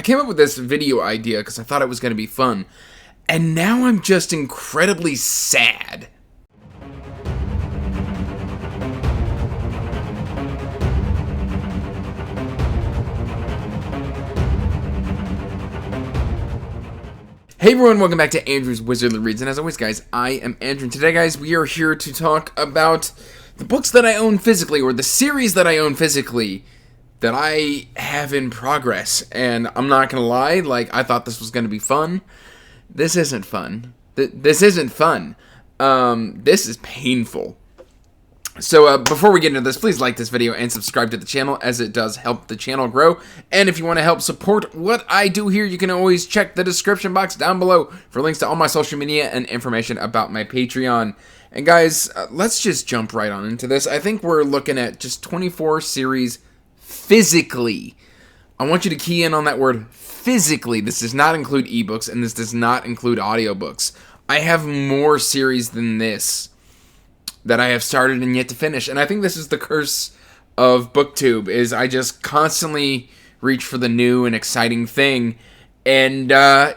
came up with this video idea because I thought it was going to be fun, and now I'm just incredibly sad. Hey everyone, welcome back to Andrew's Wizardly Reads, and as always guys, I am Andrew, and today guys, we are here to talk about the books that I own physically, or the series that I own physically, that I have in progress. And I'm not gonna lie, I thought this was gonna be fun. This isn't fun. This isn't fun. This is painful. So before we get into this, please like this video and subscribe to the channel, as it does help the channel grow. And if you want to help support what I do here, you can always check the description box down below for links to all my social media and information about my Patreon. And guys, let's just jump right on into this. I think we're looking at just 24 series physically. I want you to key in on that word physically. This does not include ebooks, and this does not include audiobooks. I have more series than this that I have started and yet to finish. And I think this is the curse of booktube, is I just constantly reach for the new and exciting thing. And I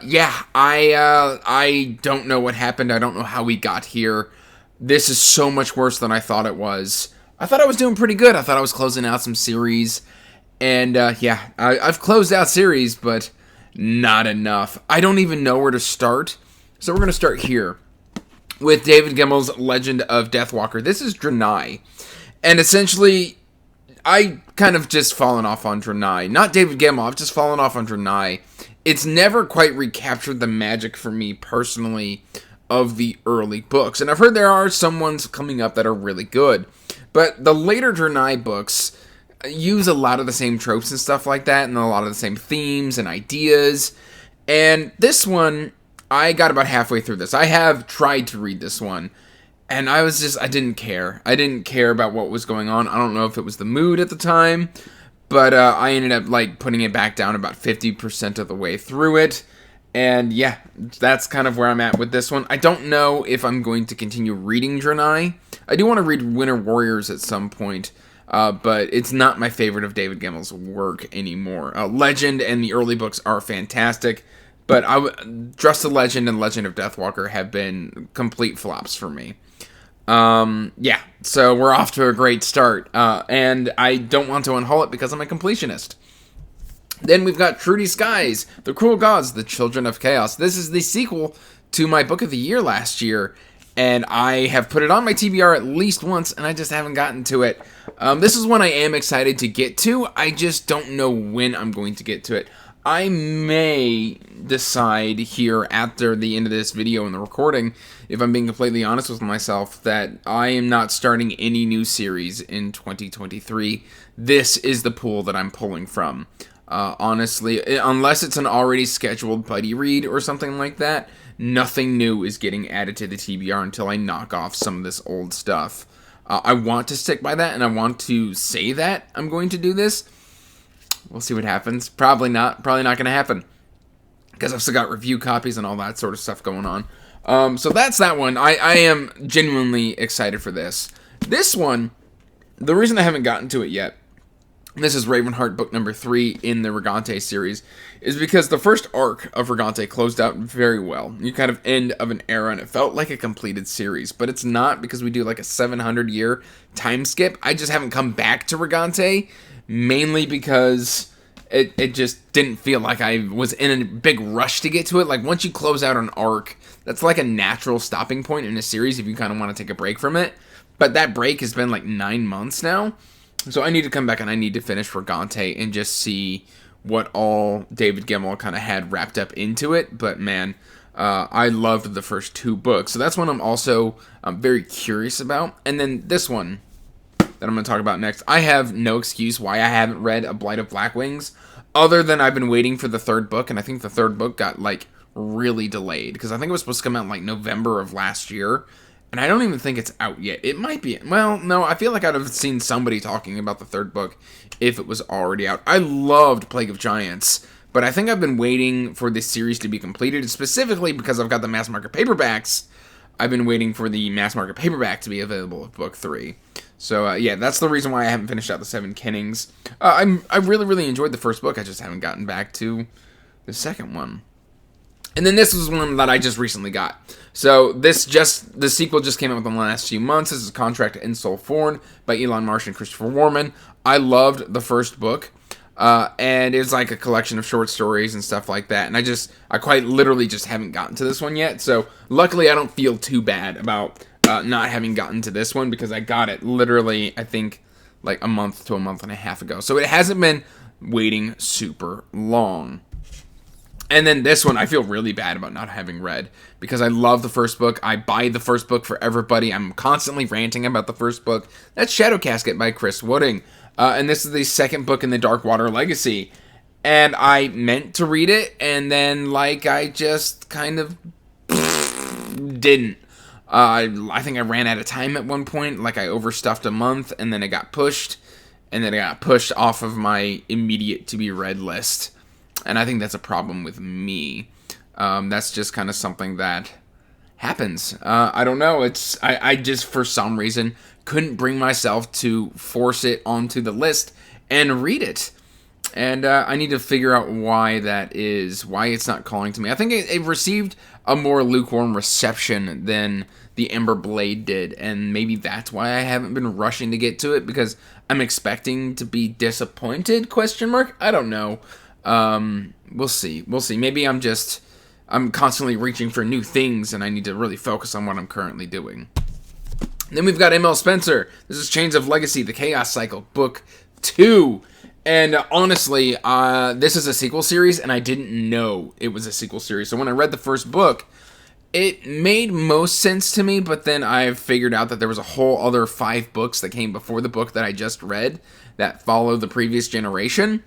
don't know what happened. I don't know how we got here. This is so much worse than I thought it was. I thought I was doing pretty good. I thought I was closing out some series. And I've closed out series, but not enough. I don't even know where to start. So we're going to start here with David Gemmell's Legend of Deathwalker. This is Draenei. And essentially, I kind of just fallen off on Draenei. Not David Gemmell, I've just fallen off on Draenei. It's never quite recaptured the magic for me personally of the early books. And I've heard there are some ones coming up that are really good. But the later Draenei books use a lot of the same tropes and stuff like that, and a lot of the same themes and ideas. And this one, I got about halfway through this. I have tried to read this one, and I didn't care. I didn't care about what was going on. I don't know if it was the mood at the time, but I ended up putting it back down about 50% of the way through it. And yeah, that's kind of where I'm at with this one. I don't know if I'm going to continue reading Draenei. I do want to read Winter Warriors at some point, but it's not my favorite of David Gemmell's work anymore. Legend and the early books are fantastic, but Trust the Legend and Legend of Deathwalker have been complete flops for me. So we're off to a great start, and I don't want to unhaul it because I'm a completionist. Then we've got Trudy Skies, The Cruel Gods, The Children of Chaos. This is the sequel to my book of the year last year, and I have put it on my TBR at least once, and I just haven't gotten to it. This is one I am excited to get to. I just don't know when I'm going to get to it. I may decide here after the end of this video and the recording, if I'm being completely honest with myself, that I am not starting any new series in 2023. This is the pool that I'm pulling from. Honestly, unless it's an already scheduled buddy read or something like that, nothing new is getting added to the TBR until I knock off some of this old stuff. I want to stick by that, and I want to say that I'm going to do this. We'll see what happens. Probably not going to happen, because I've still got review copies and all that sort of stuff going on. So that's that one. I am genuinely excited for this. This one, the reason I haven't gotten to it yet, this is Ravenheart book number 3 in the Regante series, is because the first arc of Regante closed out very well. You kind of end of an era, and it felt like a completed series, but it's not, because we do a 700-year time skip. I just haven't come back to Regante, mainly because it just didn't feel like I was in a big rush to get to it. Once you close out an arc, that's a natural stopping point in a series if you kind of want to take a break from it. But that break has been 9 months now. So I need to come back and I need to finish Regante and just see what all David Gemmell kind of had wrapped up into it. But man, I loved the first 2 books. So that's one I'm also very curious about. And then this one that I'm going to talk about next. I have no excuse why I haven't read A Blight of Blackwings, other than I've been waiting for the 3rd book. And I think the 3rd book got really delayed, because I think it was supposed to come out November of last year. And I don't even think it's out yet. It might be. Well, no, I feel like I'd have seen somebody talking about the 3rd book if it was already out. I loved Plague of Giants, but I think I've been waiting for this series to be completed, specifically because I've got the mass market paperbacks. I've been waiting for the mass market paperback to be available with book 3. So, yeah, that's the reason why I haven't finished out the 7 Kennings. I really, really enjoyed the first book. I just haven't gotten back to the second one. And then this was one that I just recently got. So the sequel just came out within the last few months. This is Contract in Soul Forn by Elon Marsh and Christopher Warman. I loved the first book. And it's like a collection of short stories and stuff like that. And I quite literally just haven't gotten to this one yet. So luckily I don't feel too bad about not having gotten to this one, because I got it literally, I think, like a month to a month and a half ago. So it hasn't been waiting super long. And then this one I feel really bad about not having read, because I love the first book. I buy the first book for everybody. I'm constantly ranting about the first book. That's Shadow Casket by Chris Wooding. And this is the second book in the Darkwater Legacy. And I meant to read it, and then, like, I just kind of didn't. I think I ran out of time at one point. Like, I overstuffed a month, and then it got pushed. And then it got pushed off of my immediate to-be-read list. And I think that's a problem with me. That's just kind of something that happens. I don't know. I just, for some reason, couldn't bring myself to force it onto the list and read it. And I need to figure out why that is, why it's not calling to me. I think it received a more lukewarm reception than the Ember Blade did, and maybe that's why I haven't been rushing to get to it, because I'm expecting to be disappointed, ? I don't know. We'll see. Maybe I'm constantly reaching for new things, and I need to really focus on what I'm currently doing. Then we've got M.L. Spencer. This is Chains of Legacy, The Chaos Cycle, Book 2. And honestly, this is a sequel series, and I didn't know it was a sequel series. So when I read the first book, it made most sense to me, but then I figured out that there was a whole other 5 books that came before the book that I just read that follow the previous generation.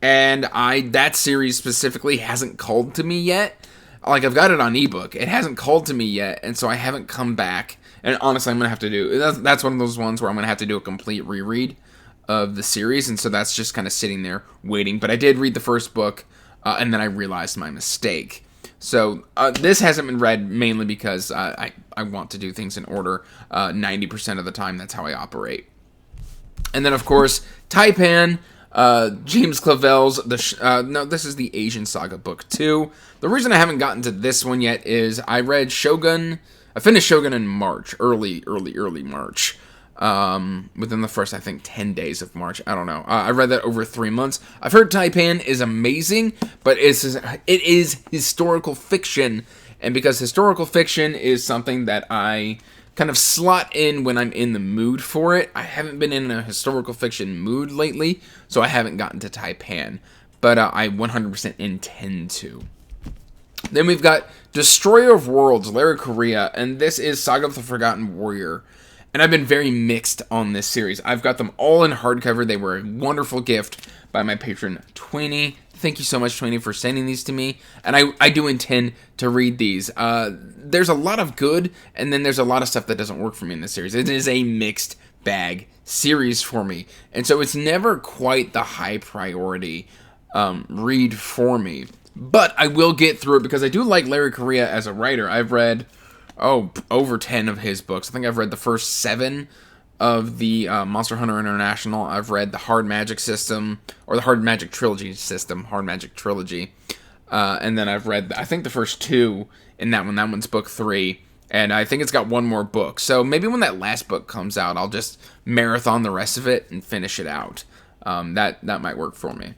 And that series specifically hasn't called to me yet. Like, I've got it on ebook. It hasn't called to me yet, and so I haven't come back. And honestly, I'm going to have to do... That's one of those ones where I'm going to have to do a complete reread of the series, and so that's just kind of sitting there waiting. But I did read the first book, and then I realized my mistake. So this hasn't been read mainly because I want to do things in order. 90% of the time, that's how I operate. And then, of course, Taipan... James Clavell's this is the Asian Saga Book 2. The reason I haven't gotten to this one yet is I read Shogun. I finished Shogun in March, early March. Within the first, I think, 10 days of March. I don't know. I read that over 3 months. I've heard Taipan is amazing, but it is historical fiction, and because historical fiction is something that I kind of slot in when I'm in the mood for it. I haven't been in a historical fiction mood lately, so I haven't gotten to Taipan, but I 100% intend to. Then we've got Destroyer of Worlds, Lara Korea, and this is Saga of the Forgotten Warrior. And I've been very mixed on this series. I've got them all in hardcover. They were a wonderful gift by my patron, Twinny. Thank you so much, Twinny, for sending these to me. And I do intend to read these. There's a lot of good, and then there's a lot of stuff that doesn't work for me in this series. It is a mixed bag series for me. And so it's never quite the high priority read for me. But I will get through it because I do like Larry Correa as a writer. I've read, over 10 of his books. I think I've read the first 7 of the Monster Hunter International. I've read the Hard Magic system, or the Hard Magic Trilogy system, Hard Magic Trilogy. And then I've read, I think, the first 2 in that one. That one's book 3. And I think it's got one more book. So maybe when that last book comes out, I'll just marathon the rest of it and finish it out. That might work for me.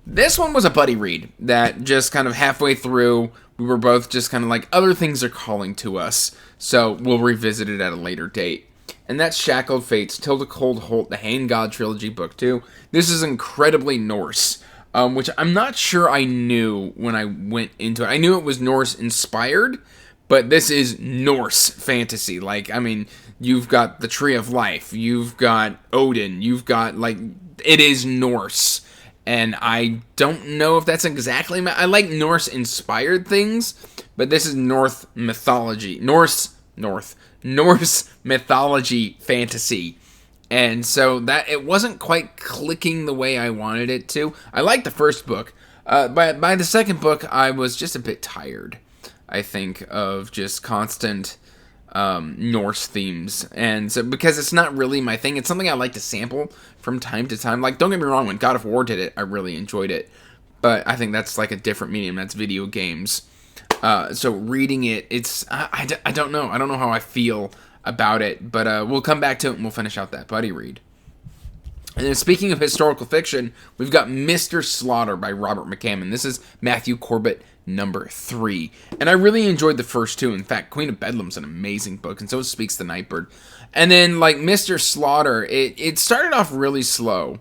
This one was a buddy read that just kind of halfway through, we were both just kind of like, other things are calling to us. So we'll revisit it at a later date. And that's Shackled Fates, Tilda Cold Holt, the Hane God Trilogy, Book 2. This is incredibly Norse, which I'm not sure I knew when I went into it. I knew it was Norse-inspired, but this is Norse fantasy. Like, I mean, you've got the Tree of Life, you've got Odin, you've got, like, it is Norse. And I don't know if that's exactly... I like Norse-inspired things, but this is Norse mythology fantasy. And so that it wasn't quite clicking the way I wanted it to. I liked the first book. But by the second book, I was just a bit tired, I think, of just constant Norse themes. And so, because it's not really my thing, it's something I like to sample from time to time. Like, don't get me wrong, when God of War did it, I really enjoyed it. but I think that's like a different medium. That's video games. So reading it, I don't know. I don't know how I feel about it, but we'll come back to it and we'll finish out that buddy read. And then speaking of historical fiction, we've got Mr. Slaughter by Robert McCammon. This is Matthew Corbett number 3. And I really enjoyed the first 2. In fact, Queen of Bedlam's an amazing book, and so Speaks the Nightbird. And then, like, Mr. Slaughter, it started off really slow.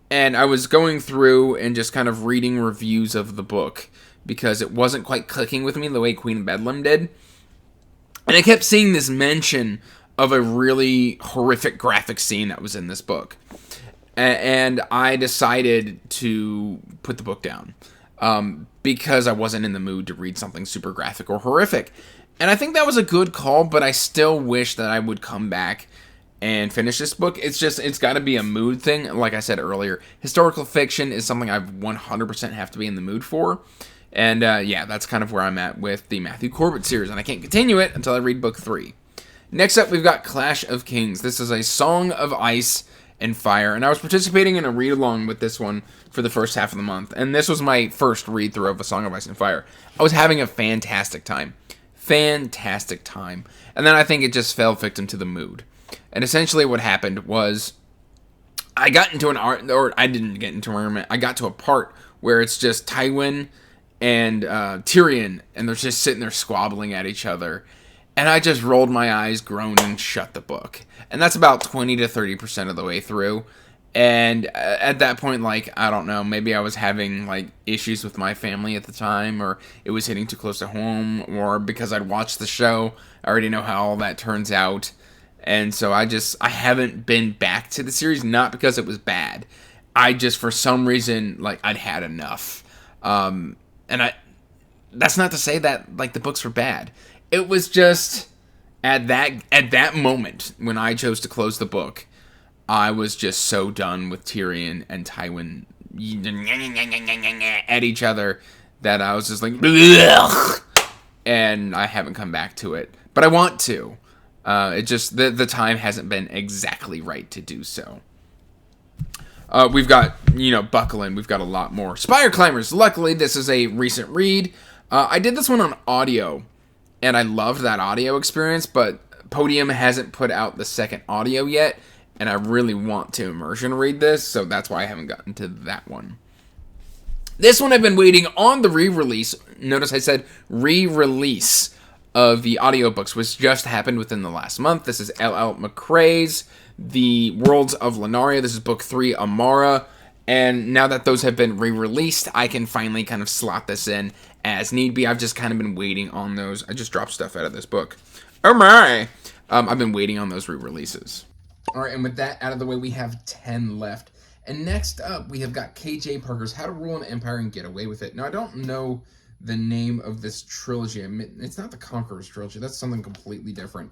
And I was going through and just kind of reading reviews of the book because it wasn't quite clicking with me the way Queen of Bedlam did. And I kept seeing this mention of a really horrific graphic scene that was in this book. And I decided to put the book down because I wasn't in the mood to read something super graphic or horrific. And I think that was a good call, but I still wish that I would come back and finish this book. It's got to be a mood thing. Like I said earlier, historical fiction is something I 100% have to be in the mood for. And yeah, that's kind of where I'm at with the Matthew Corbett series. And I can't continue it until I read book 3. Next up, we've got Clash of Kings. This is a Song of Ice and Fire, and I was participating in a read-along with this one for the first half of the month, and this was my first read-through of A Song of Ice and Fire. I was having a fantastic time. And then I think it just fell victim to the mood. And essentially what happened was, I got into I didn't get into an argument, I got to a part where it's just Tywin and Tyrion, and they're just sitting there squabbling at each other. And I just rolled my eyes, groaned, and shut the book. And that's about 20 to 30% of the way through. And at that point, like, I don't know, maybe I was having, like, issues with my family at the time, or it was hitting too close to home, or because I'd watched the show, I already know how all that turns out. And so I haven't been back to the series, not because it was bad. I just, for some reason, like, I'd had enough. That's not to say that, like, the books were bad. It was just, at that moment, when I chose to close the book, I was just so done with Tyrion and Tywin at each other that I was just like, blech, and I haven't come back to it. But I want to. It just, the time hasn't been exactly right to do so. We've got, Buckle In. We've got a lot more. Spire Climbers. Luckily, this is a recent read. I did this one on audio. And I loved that audio experience, but Podium hasn't put out the second audio yet, and I really want to immersion read this, so that's why I haven't gotten to that one. This one I've been waiting on the re-release. Notice I said re-release of the audiobooks, which just happened within the last month. This is L.L. McRae's The Worlds of Lunaria. This is book 3, Amara. And now that those have been re-released, I can finally kind of slot this in as need be. I've just kind of been waiting on those. I just dropped stuff out of this book. Oh my! I've been waiting on those re-releases. Alright, and with that out of the way, we have 10 left. And next up, we have got K.J. Parker's How to Rule an Empire and Get Away with It. Now, I don't know the name of this trilogy. It's not the Conqueror's Trilogy. That's something completely different.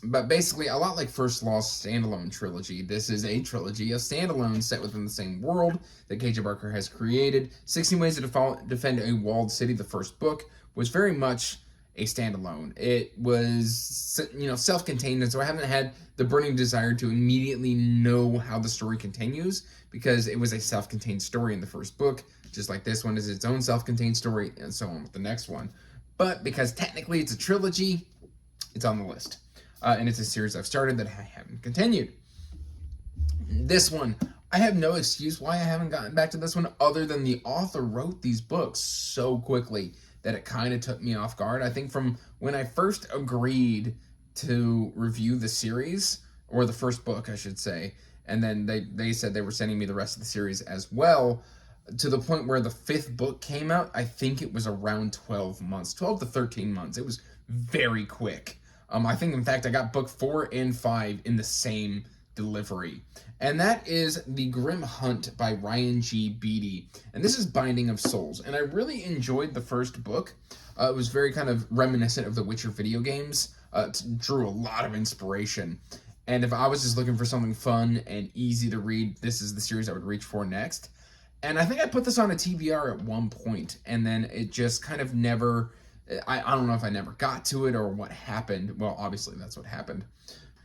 But basically, a lot like First Law's standalone trilogy, this is a trilogy of standalones set within the same world that K.J. Parker has created. 16 Ways to Defend a Walled City, the first book, was very much a standalone. It was, self-contained, and so I haven't had the burning desire to immediately know how the story continues, because it was a self-contained story in the first book, just like this one is its own self-contained story, and so on with the next one. But because technically it's a trilogy, it's on the list. And it's a series I've started that I haven't continued. This one, I have no excuse why I haven't gotten back to this one, other than the author wrote these books so quickly that it kind of took me off guard. I think from when I first agreed to review the series, or the first book, I should say, and then they said they were sending me the rest of the series as well, to the point where the 5th book came out, I think it was around 12 months, 12 to 13 months. It was very quick. I think, in fact, I got book 4 and 5 in the same delivery. And that is The Grim Hunt by Ryan G. Beatty. And this is Binding of Souls. And I really enjoyed the first book. It was very kind of reminiscent of the Witcher video games. Drew a lot of inspiration. And if I was just looking for something fun and easy to read, this is the series I would reach for next. And I think I put this on a TBR at one point, and then it just kind of never... I don't know if I never got to it or what happened. Well, obviously that's what happened.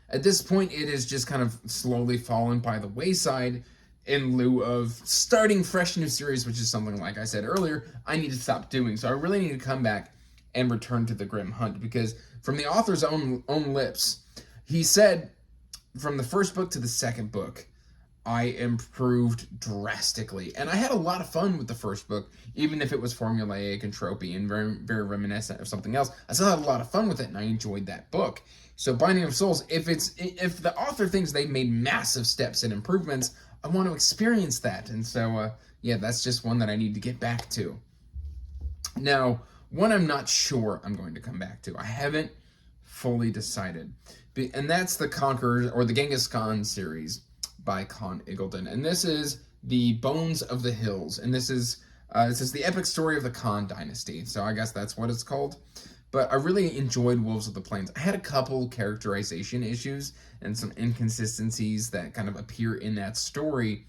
At this point, it has just kind of slowly fallen by the wayside, in lieu of starting fresh new series, which is something, like I said earlier, I need to stop doing. So I really need to come back and return to the Grim Hunt, because from the author's own lips, he said from the first book to the second book, I improved drastically. And I had a lot of fun with the first book, even if it was formulaic and tropey and very, very reminiscent of something else. I still had a lot of fun with it, and I enjoyed that book. So Binding of Souls, if the author thinks they've made massive steps and improvements, I want to experience that. And so, yeah, that's just one that I need to get back to. Now, one I'm not sure I'm going to come back to. I haven't fully decided. And that's the Conquerors, or the Genghis Khan series by Con Iggulden. And this is the Bones of the Hills. And this is the epic story of the Khan dynasty. So I guess that's what it's called. But I really enjoyed Wolves of the Plains. I had a couple characterization issues and some inconsistencies that kind of appear in that story.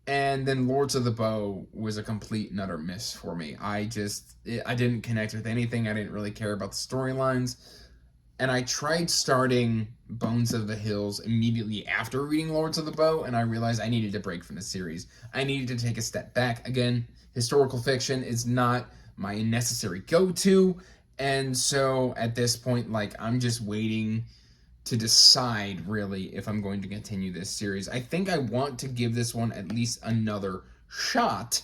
And then Lords of the Bow was a complete and utter miss for me. I didn't connect with anything. I didn't really care about the storylines. And I tried starting Bones of the Hills immediately after reading Lords of the Bow, and I realized I needed to break from the series. I needed to take a step back. Again, historical fiction is not my necessary go-to, and so at this point, like, I'm just waiting to decide, really, if I'm going to continue this series. I think I want to give this one at least another shot,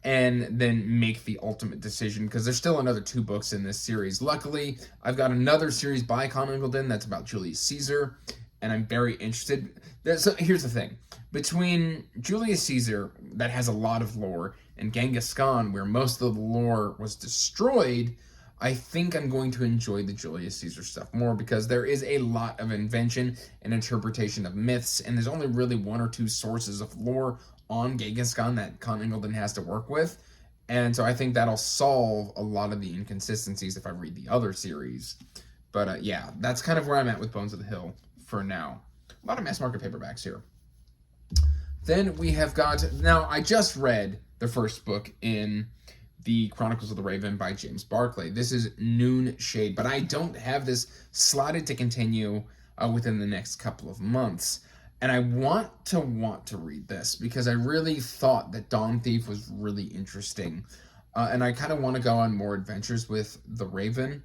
and then make the ultimate decision, because there's still another 2 books in this series. Luckily, I've got another series by Con Iggulden that's about Julius Caesar, and I'm very interested. So here's the thing. Between Julius Caesar, that has a lot of lore, and Genghis Khan, where most of the lore was destroyed, I think I'm going to enjoy the Julius Caesar stuff more, because there is a lot of invention and interpretation of myths, and there's only really 1 or 2 sources of lore on Genghis Khan that Con Iggulden has to work with. And so I think that'll solve a lot of the inconsistencies if I read the other series. But yeah, that's kind of where I'm at with Bones of the Hill for now. A lot of mass market paperbacks here. Then we have got, now I just read the first book in the Chronicles of the Raven by James Barclay. This is Noon Shade, but I don't have this slotted to continue within the next couple of months. And I want to read this, because I really thought that Dawn Thief was really interesting. And I kind of want to go on more adventures with the Raven.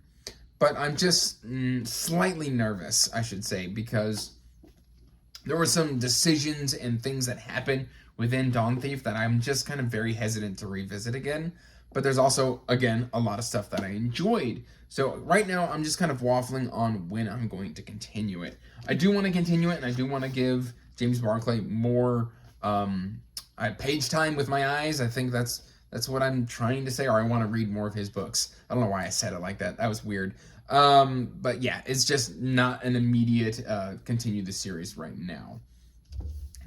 But I'm just slightly nervous, I should say, because there were some decisions and things that happened within Dawn Thief that I'm just kind of very hesitant to revisit again. But there's also, again, a lot of stuff that I enjoyed. So right now, I'm just kind of waffling on when I'm going to continue it. I do want to continue it, and I do want to give James Barclay more page time with my eyes. I think that's what I'm trying to say, or I want to read more of his books. I don't know why I said it like that. That was weird. But yeah, it's just not an immediate continue the series right now.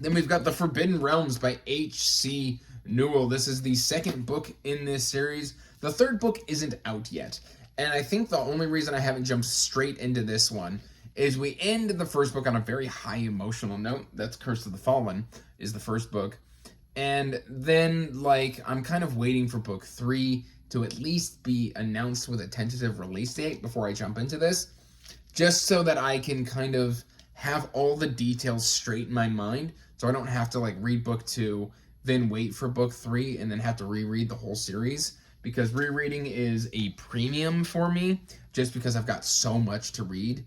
Then we've got The Forbidden Realms by H.C. Newell. This is the second book in this series. The third book isn't out yet. And I think the only reason I haven't jumped straight into this one is we end the first book on a very high emotional note. That's Curse of the Fallen is the first book. And then, like, I'm kind of waiting for book 3 to at least be announced with a tentative release date before I jump into this, just so that I can kind of have all the details straight in my mind, so I don't have to, like, read book 2, then wait for book 3, and then have to reread the whole series, because rereading is a premium for me, just because I've got so much to read,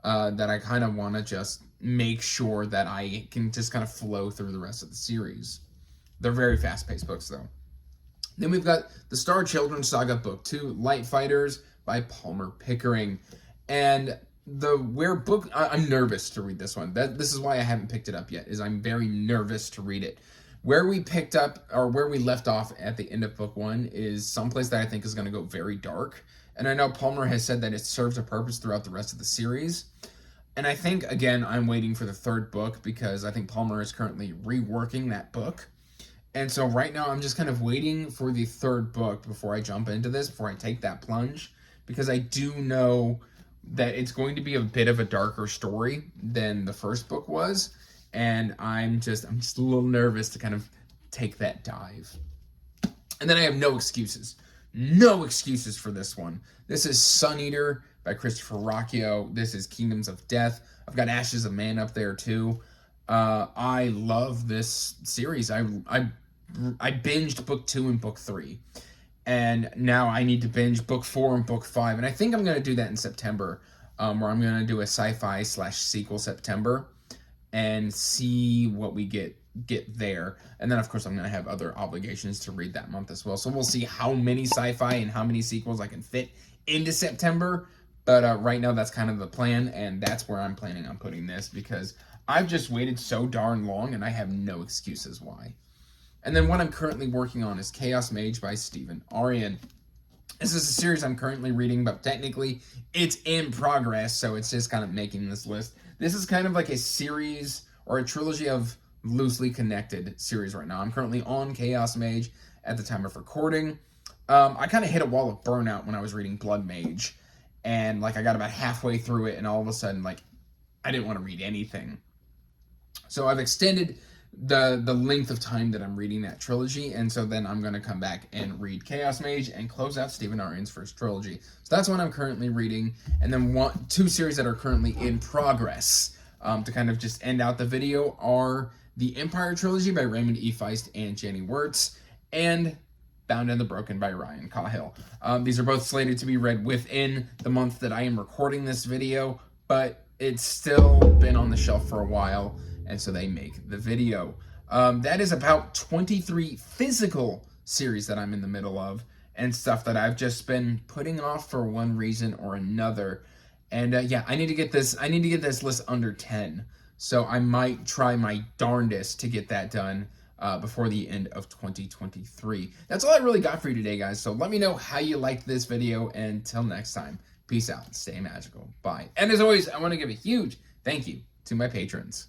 that I kind of want to just make sure that I can just kind of flow through the rest of the series. They're very fast-paced books, though. Then we've got the Star Children Saga Book 2, Light Fighters by Palmer Pickering. And I'm nervous to read this one. This is why I haven't picked it up yet, is I'm very nervous to read it. Where we picked up, or where we left off at the end of book 1, is someplace that I think is going to go very dark. And I know Palmer has said that it serves a purpose throughout the rest of the series. And I think, again, I'm waiting for the third book, because I think Palmer is currently reworking that book. And so right now, I'm just kind of waiting for the third book before I jump into this, before I take that plunge, because I do know that it's going to be a bit of a darker story than the first book was, and I'm just a little nervous to kind of take that dive. And then I have no excuses for this one. This is Sun Eater by Christopher Rocchio. This is Kingdoms of Death. I've got Ashes of Man up there too. I love this series. I binged book 2 and book 3, and now I need to binge book 4 and book 5, and I think I'm gonna do that in September, where I'm gonna do a sci-fi slash sequel September, and see what we get there. And then of course I'm gonna have other obligations to read that month as well. So we'll see how many sci-fi and how many sequels I can fit into September. But right now that's kind of the plan, and that's where I'm planning on putting this, because I've just waited so darn long and I have no excuses why. And then what I'm currently working on is Chaos Mage by Stephen Arian. This is a series I'm currently reading, but technically it's in progress, so it's just kind of making this list. This is kind of like a series or a trilogy of loosely connected series right now. I'm currently on Chaos Mage at the time of recording. I kind of hit a wall of burnout when I was reading Blood Mage, and like I got about halfway through it, and all of a sudden, like, I didn't want to read anything. So I've extended the length of time that I'm reading that trilogy, and so then I'm going to come back and read Chaos Mage and close out Stephen Arian's first trilogy. So that's what I'm currently reading, and then two series that are currently in progress to kind of just end out the video are the Empire Trilogy by Raymond E. Feist and Jenny Wirtz, and Bound and the Broken by Ryan Cahill. These are both slated to be read within the month that I am recording this video, but it's still been on the shelf for a while, and so they make the video. That is about 23 physical series that I'm in the middle of, and stuff that I've just been putting off for one reason or another. And yeah, I need to get this list under 10. So I might try my darndest to get that done before the end of 2023. That's all I really got for you today, guys. So let me know how you liked this video. And until next time, peace out. Stay magical. Bye. And as always, I want to give a huge thank you to my patrons.